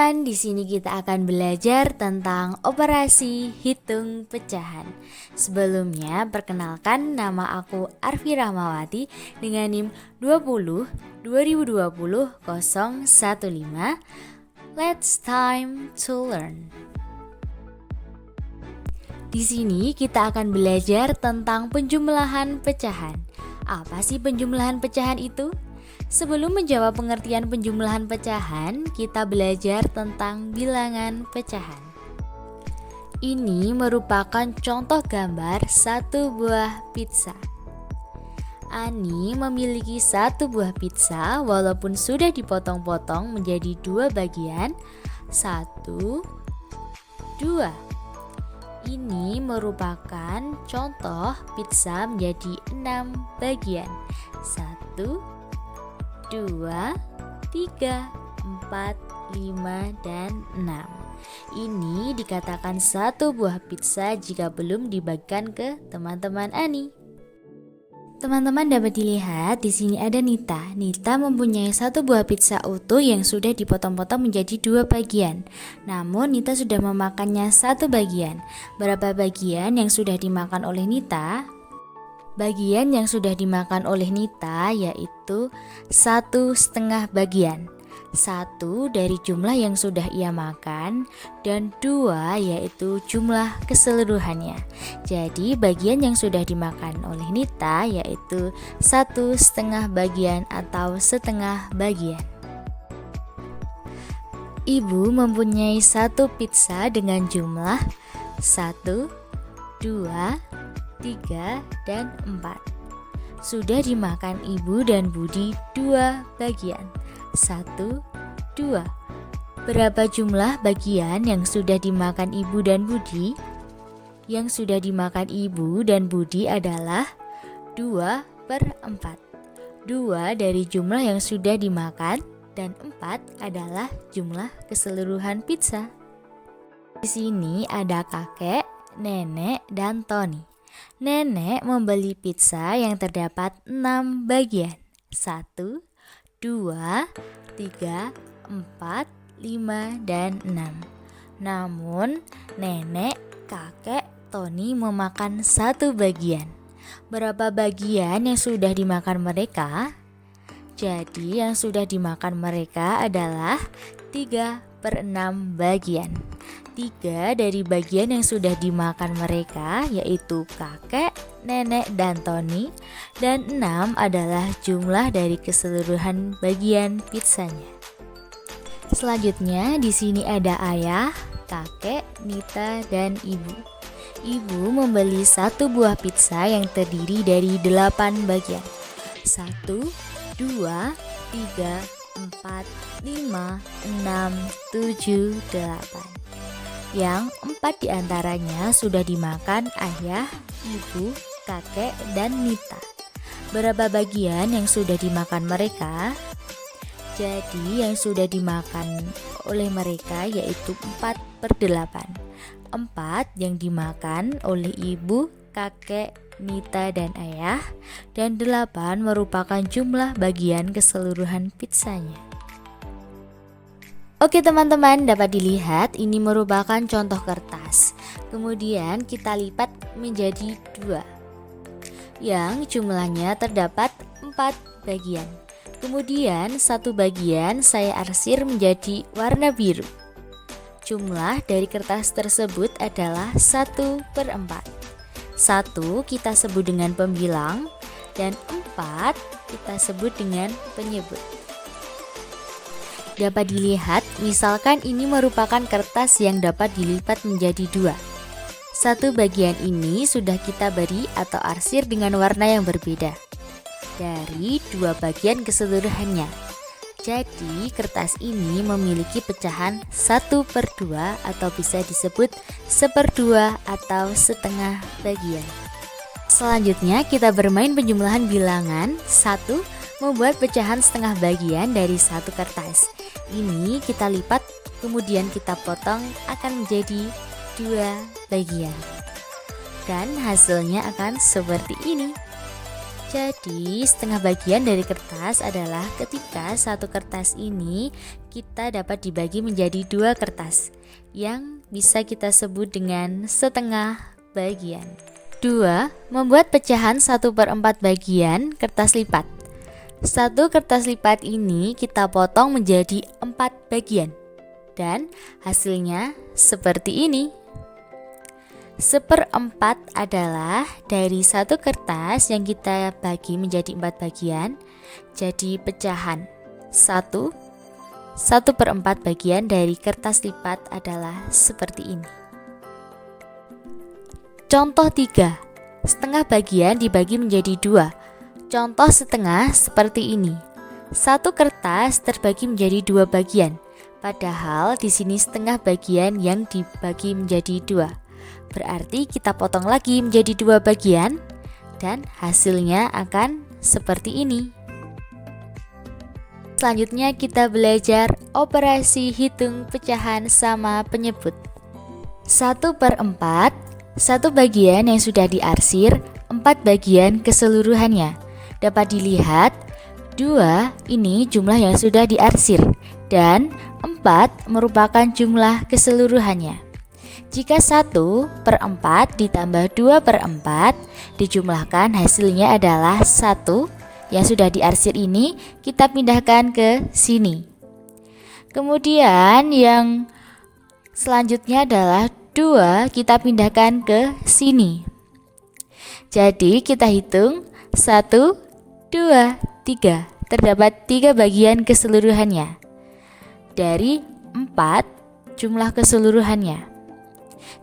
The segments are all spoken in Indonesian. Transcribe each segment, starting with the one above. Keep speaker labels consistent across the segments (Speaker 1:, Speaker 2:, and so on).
Speaker 1: teman-teman, di sini kita akan belajar tentang operasi hitung pecahan. Sebelumnya, perkenalkan nama aku Arfi Rahmawati dengan NIM 20 2020 015. Let's time to learn. Di sini kita akan belajar tentang penjumlahan pecahan. Apa sih penjumlahan pecahan itu? Sebelum menjawab pengertian penjumlahan pecahan, kita belajar tentang bilangan pecahan. Ini merupakan contoh gambar satu buah pizza. Ani memiliki satu buah pizza walaupun sudah dipotong-potong menjadi dua bagian, 1, 2. Ini merupakan contoh pizza menjadi 6 bagian, 1, 2, 3, 4, 5, dan 6. Ini dikatakan satu buah pizza jika belum dibagikan ke teman-teman Ani. Teman-teman dapat dilihat di sini ada Nita. Nita mempunyai satu buah pizza utuh yang sudah dipotong-potong menjadi dua bagian. Namun Nita sudah memakannya satu bagian. Berapa bagian yang sudah dimakan oleh Nita? Bagian yang sudah dimakan oleh Nita yaitu 1,5 bagian. 1 dari jumlah yang sudah ia makan dan 2 yaitu jumlah keseluruhannya. Jadi bagian yang sudah dimakan oleh Nita yaitu 1,5 bagian atau setengah bagian. Ibu mempunyai satu pizza dengan jumlah 1, 2, 3, dan 4. Sudah dimakan Ibu dan Budi dua bagian, 1, 2. Berapa jumlah bagian yang sudah dimakan Ibu dan Budi? Yang sudah dimakan Ibu dan Budi adalah 2/4. 2 dari jumlah yang sudah dimakan dan 4 adalah jumlah keseluruhan pizza. Di sini ada kakek, nenek, dan Tony. Nenek membeli pizza yang terdapat 6 bagian, 1, 2, 3, 4, 5, dan 6. Namun nenek, kakek, Tony memakan satu bagian. Berapa bagian yang sudah dimakan mereka? Jadi yang sudah dimakan mereka adalah 3/6 bagian. 3 dari bagian yang sudah dimakan mereka yaitu kakek, nenek, dan Tony, dan 6 adalah jumlah dari keseluruhan bagian pizzanya. Selanjutnya di sini ada ayah, kakek, Nita, dan ibu. Ibu membeli satu buah pizza yang terdiri dari 8 bagian. 1, 2, 3, 4, 5, 6, 7, 8. Yang 4 diantaranya sudah dimakan ayah, ibu, kakek, dan Nita. Berapa bagian yang sudah dimakan mereka? Jadi yang sudah dimakan oleh mereka yaitu 4/8. 4 yang dimakan oleh ibu, kakek, Nita, dan ayah, dan 8 merupakan jumlah bagian keseluruhan pizzanya. Oke teman-teman, dapat dilihat ini merupakan contoh kertas. Kemudian kita lipat menjadi 2 yang jumlahnya terdapat 4 bagian. Kemudian satu bagian saya arsir menjadi warna biru. Jumlah dari kertas tersebut adalah 1/4. 1 kita sebut dengan pembilang dan 4 kita sebut dengan penyebut. Dapat dilihat, misalkan ini merupakan kertas yang dapat dilipat menjadi 2. Satu bagian ini sudah kita beri atau arsir dengan warna yang berbeda dari 2 bagian keseluruhannya. Jadi kertas ini memiliki pecahan 1/2 atau bisa disebut 1/2 atau setengah bagian. Selanjutnya kita bermain penjumlahan bilangan. 1 membuat pecahan setengah bagian dari satu kertas. Ini kita lipat kemudian kita potong akan menjadi 2 bagian. Dan hasilnya akan seperti ini. Jadi setengah bagian dari kertas adalah ketika satu kertas ini kita dapat dibagi menjadi dua kertas yang bisa kita sebut dengan setengah bagian. 2. Membuat pecahan 1/4 bagian kertas lipat. Satu kertas lipat ini kita potong menjadi 4 bagian dan hasilnya seperti ini. 1/4 adalah dari satu kertas yang kita bagi menjadi 4 bagian, jadi pecahan 1/4 bagian dari kertas lipat adalah seperti ini. Contoh 3, setengah bagian dibagi menjadi 2. Contoh setengah seperti ini. Satu kertas terbagi menjadi 2 bagian, padahal di sini setengah bagian yang dibagi menjadi 2. Berarti kita potong lagi menjadi 2 bagian dan hasilnya akan seperti ini. Selanjutnya kita belajar operasi hitung pecahan sama penyebut. 1/4, satu bagian yang sudah diarsir, 4 bagian keseluruhannya. Dapat dilihat 2 ini jumlah yang sudah diarsir dan 4 merupakan jumlah keseluruhannya. Jika 1/4 ditambah 2/4 dijumlahkan, hasilnya adalah 1 yang sudah diarsir ini kita pindahkan ke sini. Kemudian yang selanjutnya adalah 2 kita pindahkan ke sini. Jadi kita hitung 1, 2, 3. Terdapat 3 bagian keseluruhannya. Dari 4 jumlah keseluruhannya.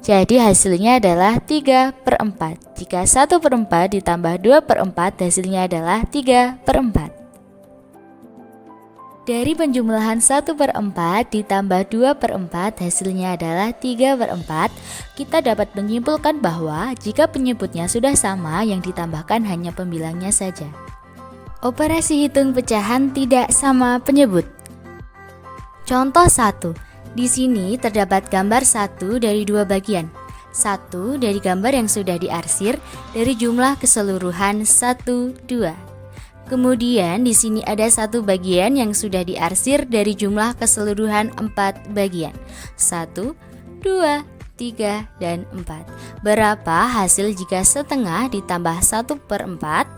Speaker 1: Jadi hasilnya adalah 3/4. Jika 1/4 ditambah 2/4 hasilnya adalah 3/4. Dari penjumlahan 1/4 ditambah 2/4 hasilnya adalah 3/4. Kita dapat menyimpulkan bahwa jika penyebutnya sudah sama, yang ditambahkan hanya pembilangnya saja. Operasi hitung pecahan tidak sama penyebut. Contoh 1. Di sini terdapat gambar 1 dari 2 bagian. 1 dari gambar yang sudah diarsir dari jumlah keseluruhan 1, 2. Kemudian di sini ada 1 bagian yang sudah diarsir dari jumlah keseluruhan 4 bagian. 1, 2, 3, dan 4. Berapa hasil jika setengah ditambah 1/4?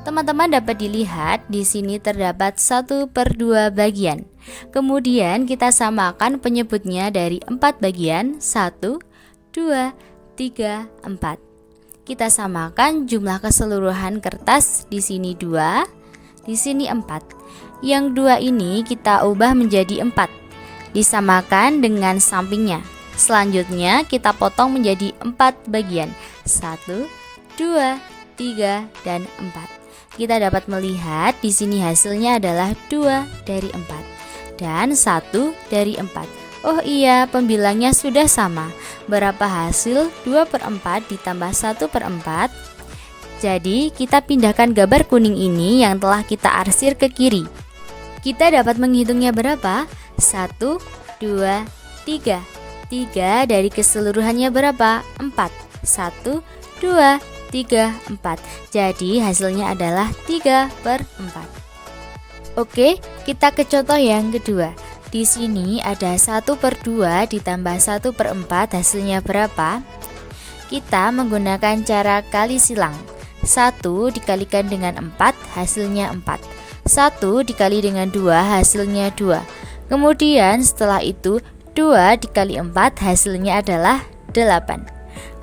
Speaker 1: Teman-teman dapat dilihat di sini terdapat 1/2 bagian. Kemudian kita samakan penyebutnya dari 4 bagian, 1, 2, 3, 4. Kita samakan jumlah keseluruhan kertas, di sini 2, di sini 4. Yang 2 ini kita ubah menjadi 4. Disamakan dengan sampingnya. Selanjutnya kita potong menjadi 4 bagian, 1, 2, 3, dan 4. Kita dapat melihat di sini hasilnya adalah 2 dari 4 dan 1 dari 4. Oh iya, pembilangnya sudah sama. Berapa hasil 2/4 ditambah 1/4? Jadi kita pindahkan gambar kuning ini yang telah kita arsir ke kiri. Kita dapat menghitungnya berapa? 1, 2, 3. 3 dari keseluruhannya berapa? 4. 1, 2, 3, 4. Jadi hasilnya adalah 3/4. Oke, kita ke contoh yang kedua. Di sini ada 1/2 ditambah 1/4 hasilnya berapa? Kita menggunakan cara kali silang. 1 dikalikan dengan 4 hasilnya 4. 1 dikali dengan 2 hasilnya 2. Kemudian setelah itu 2 dikali 4 hasilnya adalah 8.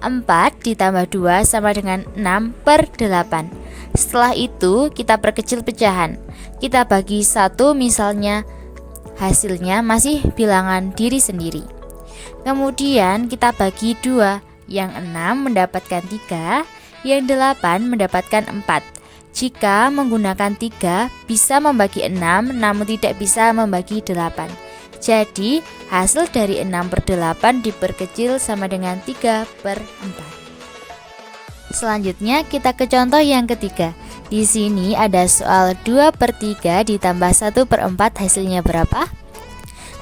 Speaker 1: 4 ditambah 2 sama dengan 6/8. Setelah itu kita perkecil pecahan. Kita bagi 1 misalnya, hasilnya masih bilangan diri sendiri. Kemudian kita bagi 2, yang 6 mendapatkan 3, yang 8 mendapatkan 4. Jika menggunakan 3 bisa membagi 6 namun tidak bisa membagi 8. Jadi hasil dari 6/8 diperkecil sama dengan 3/4. Selanjutnya kita ke contoh yang ketiga. Di sini ada soal 2/3 ditambah 1/4 hasilnya berapa?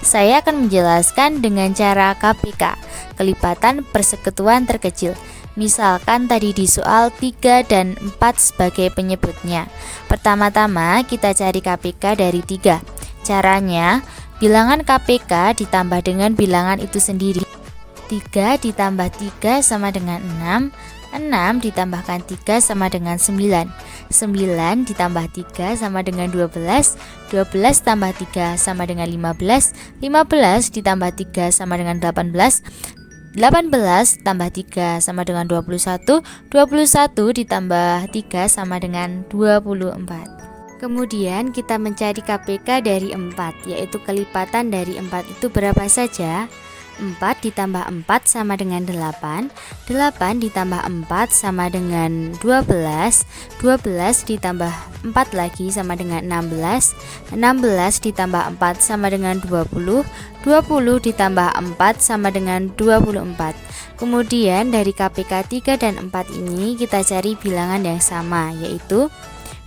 Speaker 1: Saya akan menjelaskan dengan cara KPK, kelipatan persekutuan terkecil. Misalkan tadi di soal 3 dan 4 sebagai penyebutnya. Pertama-tama kita cari KPK dari 3. Caranya, bilangan KPK ditambah dengan bilangan itu sendiri. 3 ditambah 3 sama dengan 6. 6 ditambahkan 3 sama dengan 9. 9 ditambah 3 sama dengan 12. 12 tambah 3 sama dengan 15. 15 ditambah 3 sama dengan 18. 18 tambah 3 sama dengan 21. 21 ditambah 3 sama dengan 24. Kemudian kita mencari KPK dari 4, yaitu kelipatan dari 4 itu berapa saja? 4 ditambah 4 sama dengan 8. 8 ditambah 4 sama dengan 12. 12 ditambah 4 lagi sama dengan 16. 16 ditambah 4 sama dengan 20. 20 ditambah 4 sama dengan 24. Kemudian dari KPK 3 dan 4 ini kita cari bilangan yang sama, yaitu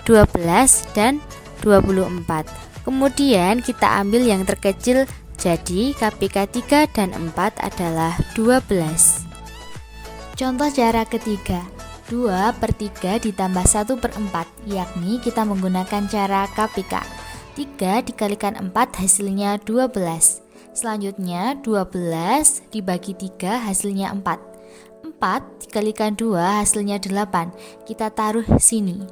Speaker 1: 12 dan 24. Kemudian kita ambil yang terkecil. Jadi KPK 3 dan 4 adalah 12. Contoh cara ketiga, 2/3 ditambah 1/4, yakni kita menggunakan cara KPK. 3 dikalikan 4 hasilnya 12. Selanjutnya 12 dibagi 3 hasilnya 4. 4 dikalikan 2 hasilnya 8. Kita taruh sini.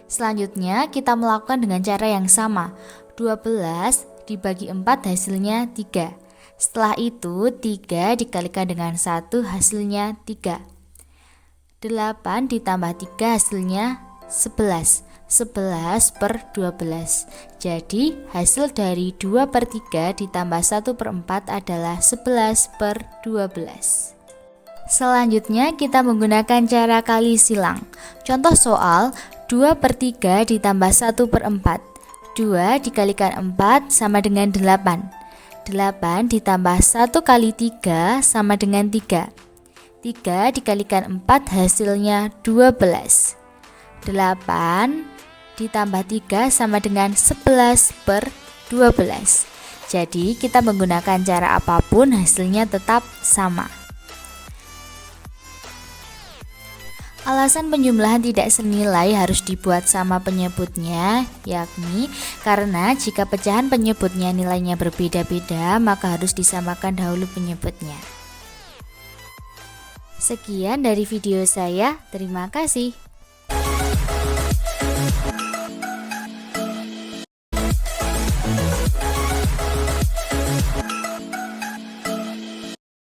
Speaker 1: Selanjutnya kita melakukan dengan cara yang sama. 12 dibagi 4 hasilnya 3. Setelah itu 3 dikalikan dengan 1 hasilnya 3. 8 ditambah 3 hasilnya 11. 11/12. Jadi hasil dari 2/3 ditambah 1/4 adalah 11/12. Selanjutnya kita menggunakan cara kali silang. Contoh soal 2/3 ditambah 1/4. 2 dikalikan 4 sama dengan 8. 8 ditambah 1 kali 3 sama dengan 3. 3 dikalikan 4 hasilnya 12. 8 ditambah 3 sama dengan 11/12. Jadi kita menggunakan cara apapun hasilnya tetap sama. Alasan penjumlahan tidak senilai harus dibuat sama penyebutnya, yakni karena jika pecahan penyebutnya nilainya berbeda-beda, maka harus disamakan dahulu penyebutnya. Sekian dari video saya, terima kasih.